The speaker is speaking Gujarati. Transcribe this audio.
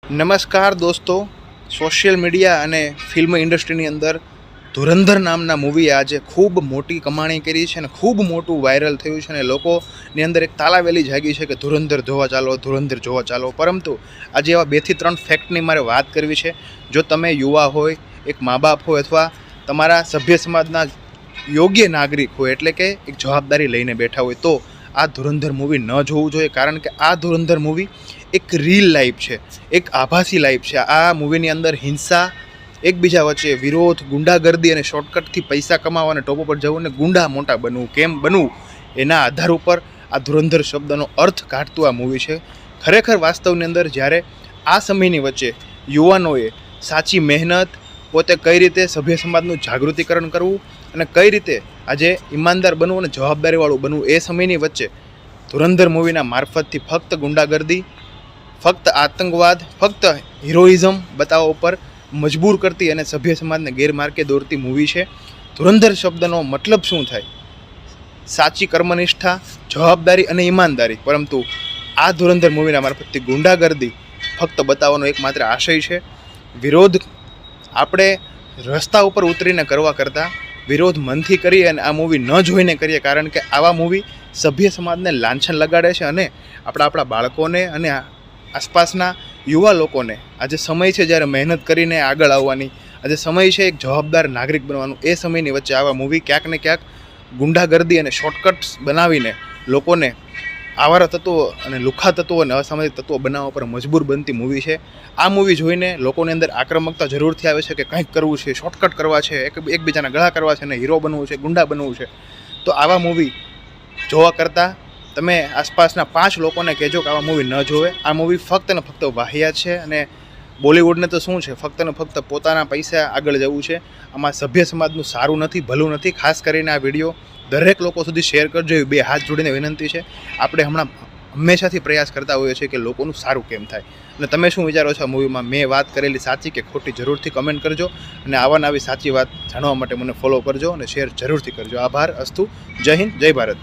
નમસ્કાર દોસ્તો, સોશિયલ મીડિયા અને ફિલ્મ ઇન્ડસ્ટ્રીની અંદર ધુરંધર નામના મૂવીએ આજે ખૂબ મોટી કમાણી કરી છે અને ખૂબ મોટું વાયરલ થયું છે અને લોકોની અંદર એક તાલાવેલી જાગી છે કે ધુરંધર જોવા ચાલો. પરંતુ આજે એવા 2 થી 3 ફેક્ટની મારે વાત કરવી છે. જો તમે યુવા હોય, એક મા બાપ હોય અથવા તમારા સભ્ય સમાજના યોગ્ય નાગરિક હોય, એટલે કે એક જવાબદારી લઈને બેઠા હોય, તો આ ધુરંધર મૂવી ન જોવું જોઈએ. કારણ કે આ ધુરંધર મૂવી એક રીલ લાઈફ છે, એક આભાસી લાઈફ છે. આ મૂવીની અંદર હિંસા, એકબીજા વચ્ચે વિરોધ, ગુંડાગર્દી અને શોર્ટકટથી પૈસા કમાવા અને ટોપ ઉપર જવું ને ગુંડા મોટા બનવું, કેમ બનવું, એના આધાર ઉપર આ ધુરંધર શબ્દનો અર્થ કાઢતું આ મૂવી છે. ખરેખર વાસ્તવની અંદર જ્યારે આ સમયની વચ્ચે યુવાનોએ સાચી મહેનત, પોતે કઈ રીતે સભ્ય સમાજનું જાગૃતિકરણ કરવું અને કઈ રીતે આજે ઈમાનદાર બનવું અને જવાબદારીવાળું બનવું, એ સમયની વચ્ચે ધુરંધર મૂવીના મારફતથી ફક્ત ગુંડાગર્દી, ફક્ત આતંકવાદ, ફક્ત હિરોઇઝમ બતાવવા ઉપર મજબૂર કરતી અને સભ્ય સમાજને ગેરમાર્ગે દોરતી મૂવી છે. ધુરંધર શબ્દનો મતલબ શું થાય? સાચી કર્મનિષ્ઠા, જવાબદારી અને ઈમાનદારી. પરંતુ આ ધુરંધર મૂવીના મારફતથી ગુંડાગર્દી ફક્ત બતાવવાનો એકમાત્ર આશય છે. વિરોધ આપણે રસ્તા ઉપર ઉતરીને કરવા કરતાં વિરોધ મનથી કરીએ અને આ મૂવી ન જોઈને કરીએ. કારણ કે આવા મૂવી સભ્ય સમાજને લાંછન લગાડે છે અને આપણા બાળકોને અને આસપાસના યુવા લોકોને આજે સમય છે જ્યારે મહેનત કરીને આગળ આવવાની, આજે સમય છે એક જવાબદાર નાગરિક બનવાનું. એ સમયની વચ્ચે આવા મૂવી ક્યાંક ને ક્યાંક ગુંડાગર્દી અને શોર્ટકટ્સ બનાવીને લોકોને આવારા તત્વો અને લુખ્ખા તત્વો અને અસામાજિક તત્વો બનાવવા પર મજબૂર બનતી મૂવી છે. આ મૂવી જોઈને લોકોની અંદર આક્રમકતા જરૂરથી આવે છે કે કંઈક કરવું છે, શોર્ટકટ કરવા છે, એકબીજાના ગળા કરવા છે અને હીરો બનવું છે, ગુંડા બનવું છે. તો આવા મૂવી જોવા કરતાં તમે આસપાસના 5 લોકોને કહેજો કે આવા મૂવી ન જોવે. આ મૂવી ફક્ત ને ફક્ત વાહિયાત છે અને બોલિવૂડને તો શું છે, ફક્ત ને ફક્ત પોતાના પૈસા આગળ જવું છે. આમાં સભ્ય સમાજનું સારું નથી, ભલું નથી. ખાસ કરીને આ વિડીયો દરેક લોકો સુધી શેર કરજો, એવી 2 હાથ જોડીને વિનંતી છે. આપણે હંમેશાથી પ્રયાસ કરતા હોઈએ છીએ કે લોકોનું સારું કેમ થાય. અને તમે શું વિચારો છો આ મૂવીમાં? મેં વાત કરેલી સાચી કે ખોટી જરૂરથી કમેન્ટ કરજો અને આવા સાચી વાત જાણવા માટે મને ફોલો કરજો અને શેર જરૂરથી કરજો. આભાર. અસ્તુ. જય હિન્દ, જય ભારત.